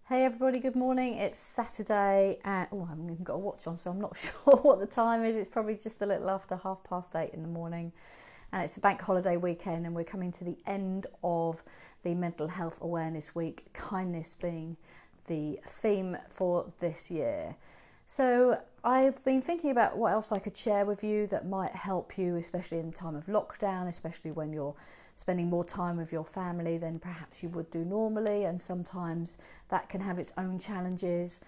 Hey everybody, good morning. It's Saturday and I haven't even got a watch on, so I'm not sure what the time is. It's probably just a little after 8:30 in the morning. And it's a bank holiday weekend and we're coming to the end of the Mental Health Awareness Week, kindness being the theme for this year. So I've been thinking about what else I could share with you that might help you, especially in the time of lockdown, especially when you're spending more time with your family than perhaps you would do normally, and sometimes that can have its own challenges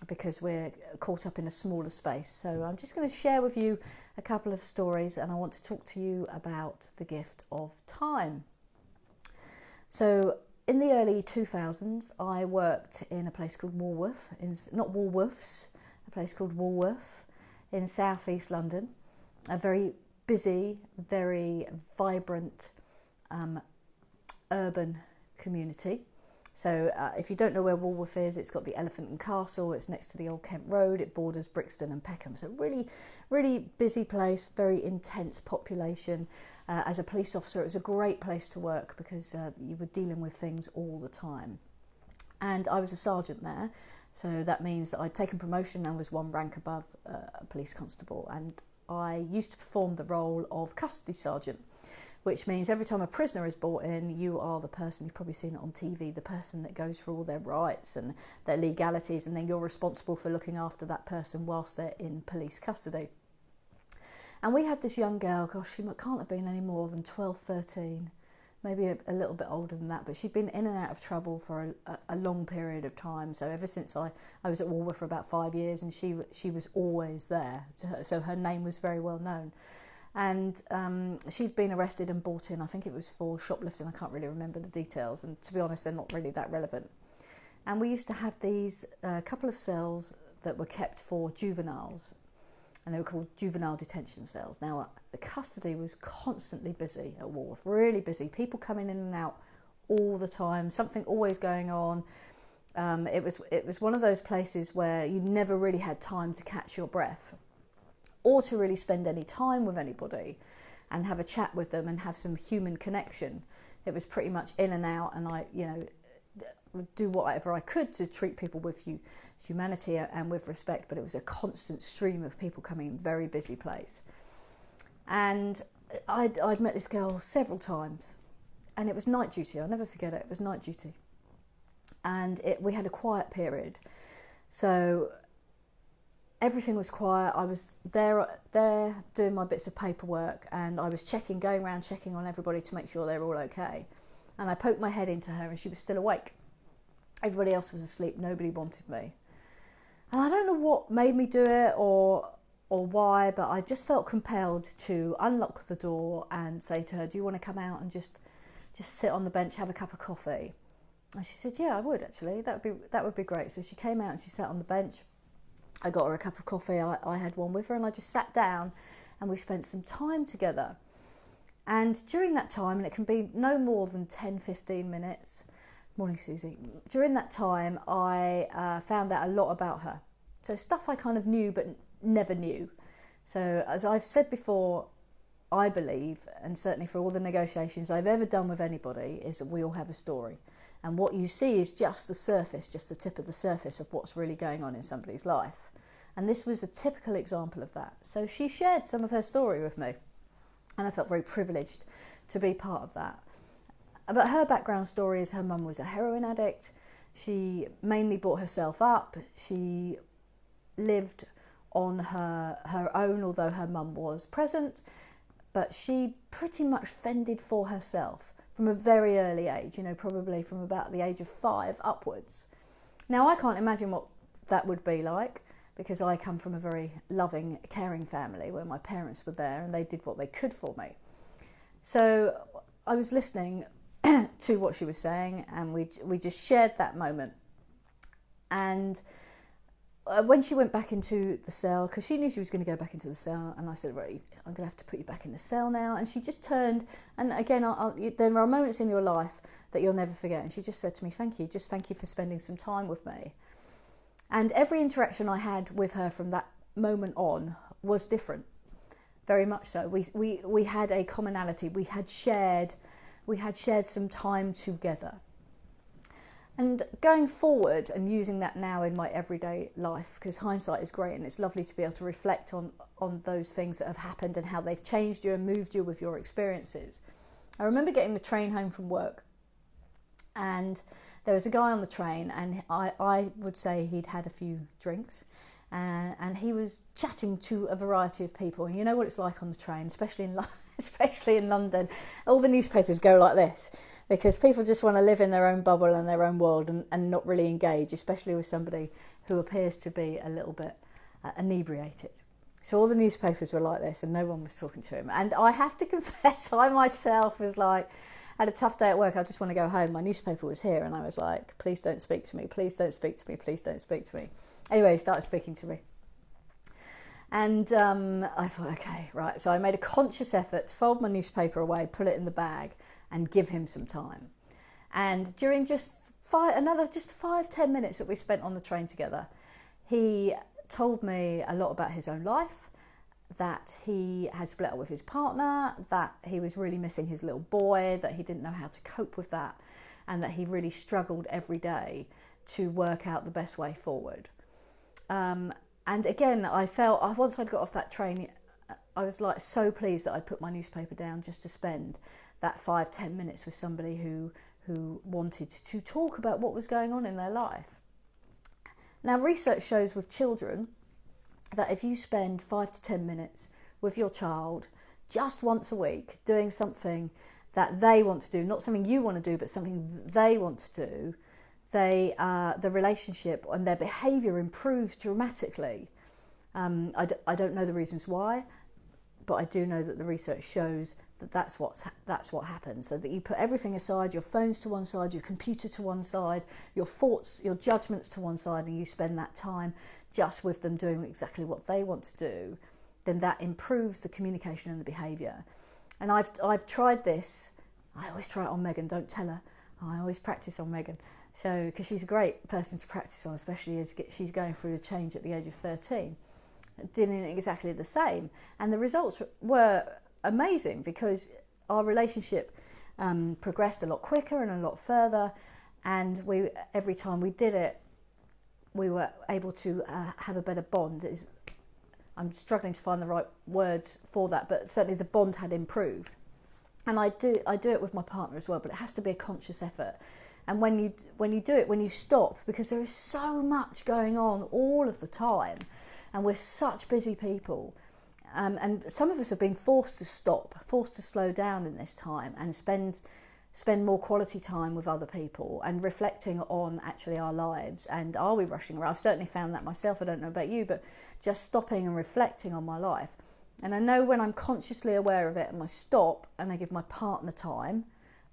because we're caught up in a smaller space. So I'm just going to share with you a couple of stories, and I want to talk to you about the gift of time. So in the early 2000s, I worked in a place called Walworth, not Woolworths, a place called Walworth in southeast London, a very busy, very vibrant urban community. So if you don't know where Walworth is, it's got the Elephant and Castle, it's next to the Old Kent Road, it borders Brixton and Peckham. So really busy place, very intense population. As a police officer, it was a great place to work because you were dealing with things all the time. And I was a sergeant there, so that means that I'd taken promotion and was one rank above a police constable. And I used to perform the role of custody sergeant, which means every time a prisoner is brought in, you are the person, you've probably seen it on TV, the person that goes through all their rights and their legalities, and then you're responsible for looking after that person whilst they're in police custody. And we had this young girl, gosh, she can't have been any more than 12, 13, maybe a little bit older than that, but she'd been in and out of trouble for a long period of time. So ever since I was at Walworth for about 5 years, and she was always there, so her name was very well known. And she'd been arrested and brought in, I think it was for shoplifting, I can't really remember the details, and to be honest, they're not really that relevant. And we used to have these couple of cells that were kept for juveniles, and they were called juvenile detention cells. Now, the custody was constantly busy at Walworth, really busy, people coming in and out all the time, something always going on. It was one of those places where you never really had time to catch your breath, or to really spend any time with anybody and have a chat with them and have some human connection. It was pretty much in and out, and I, would do whatever I could to treat people with humanity and with respect, but it was a constant stream of people coming in, very busy place. And I'd met this girl several times, and it was night duty. I'll never forget it. It was night duty, and we had a quiet period, so everything was quiet. I was there doing my bits of paperwork, and I was going around checking on everybody to make sure they're all okay. And I poked my head into her, and she was still awake. Everybody else was asleep. Nobody wanted me. And I don't know what made me do it or why, but I just felt compelled to unlock the door and say to her, "Do you want to come out and just sit on the bench, have a cup of coffee?" And she said, "Yeah, I would actually. That would be great." So she came out and she sat on the bench. I got her a cup of coffee. I had one with her, and I just sat down and we spent some time together. And during that time, and it can be no more than 10, 15 minutes, morning Susie, during that time I found out a lot about her. So stuff I kind of knew but never knew. So as I've said before, I believe, and certainly for all the negotiations I've ever done with anybody, is that we all have a story. And what you see is just the surface, just the tip of the surface of what's really going on in somebody's life. And this was a typical example of that. So she shared some of her story with me, and I felt very privileged to be part of that. But her background story is her mum was a heroin addict. She mainly brought herself up. She lived on her own, although her mum was present. But she pretty much fended for herself from a very early age, probably from about the age of 5 upwards. Now, I can't imagine what that would be like, because I come from a very loving, caring family where my parents were there and they did what they could for me. So I was listening to what she was saying, and we just shared that moment. And when she went back into the cell, because she knew she was going to go back into the cell, and I said, "Right, I'm going to have to put you back in the cell now." And she just turned, and again, there are moments in your life that you'll never forget, and she just said to me, "Thank you, just thank you for spending some time with me." And every interaction I had with her from that moment on was different, very much so. We had a commonality, we had shared some time together. And going forward and using that now in my everyday life, because hindsight is great and it's lovely to be able to reflect on those things that have happened and how they've changed you and moved you with your experiences. I remember getting the train home from work, and there was a guy on the train, and I would say he'd had a few drinks, and he was chatting to a variety of people. And you know what it's like on the train, especially in London. All the newspapers go like this, because people just want to live in their own bubble and their own world and not really engage, especially with somebody who appears to be a little bit inebriated. So all the newspapers were like this and no one was talking to him. And I have to confess, I myself was like, had a tough day at work, I just want to go home. My newspaper was here and I was like, please don't speak to me, please don't speak to me, please don't speak to me. Anyway, he started speaking to me. And I thought, okay, right. So I made a conscious effort to fold my newspaper away, put it in the bag and give him some time. And during just 5-10 minutes that we spent on the train together, he told me a lot about his own life, that he had split up with his partner, that he was really missing his little boy, that he didn't know how to cope with that, and that he really struggled every day to work out the best way forward. And again, I felt, once I'd got off that train, I was like so pleased that I'd put my newspaper down just to spend that 5-10 minutes with somebody who wanted to talk about what was going on in their life. Now, research shows with children that if you spend 5 to 10 minutes with your child just once a week doing something that they want to do, not something you want to do, but something they want to do, the relationship and their behaviour improves dramatically. I don't know the reasons why, but I do know that the research shows that that's what happens. So that you put everything aside, your phones to one side, your computer to one side, your thoughts, your judgments to one side, and you spend that time just with them doing exactly what they want to do, then that improves the communication and the behaviour. And I've tried this. I always try it on Megan, don't tell her. I always practice on Megan. So, because she's a great person to practice on, especially as she's going through a change at the age of 13. Doing exactly the same. And the results were amazing, because our relationship progressed a lot quicker and a lot further, and every time we did it, we were able to have a better bond. I'm struggling to find the right words for that, but certainly the bond had improved. And I do it with my partner as well, but it has to be a conscious effort. And when you do it, when you stop, because there is so much going on all of the time, and we're such busy people, and some of us have been forced to stop, forced to slow down in this time and spend more quality time with other people and reflecting on actually our lives. And are we rushing around? I've certainly found that myself. I don't know about you, but just stopping and reflecting on my life. And I know when I'm consciously aware of it and I stop and I give my partner time,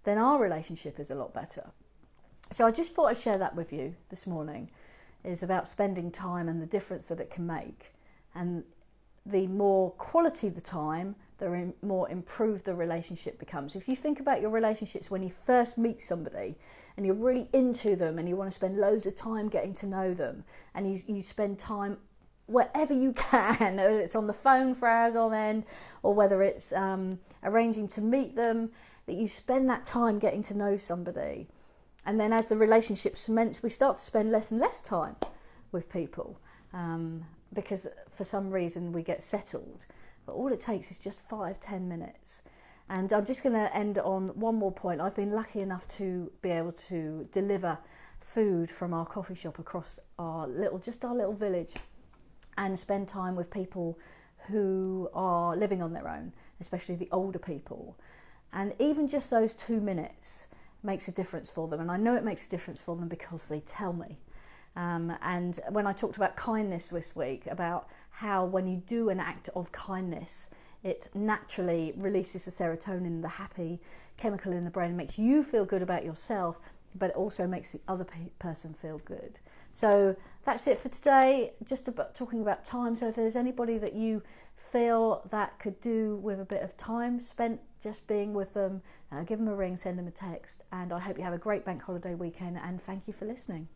then our relationship is a lot better. So I just thought I'd share that with you this morning. Is about spending time and the difference that it can make. And the more quality the time, the more improved the relationship becomes. If you think about your relationships when you first meet somebody and you're really into them and you want to spend loads of time getting to know them, and you spend time wherever you can, whether it's on the phone for hours on end, or whether it's arranging to meet them, that you spend that time getting to know somebody. And then as the relationship cements, we start to spend less and less time with people because for some reason we get settled. But all it takes is just 5-10 minutes. And I'm just going to end on one more point. I've been lucky enough to be able to deliver food from our coffee shop across our little village and spend time with people who are living on their own, especially the older people. And even just those 2 minutes makes a difference for them, and I know it makes a difference for them because they tell me. And when I talked about kindness this week, about how when you do an act of kindness, it naturally releases the serotonin, the happy chemical in the brain, and makes you feel good about yourself, but it also makes the other person feel good. So that's it for today, just about talking about time. So if there's anybody that you feel that could do with a bit of time spent just being with them, give them a ring, send them a text, and I hope you have a great bank holiday weekend, and thank you for listening.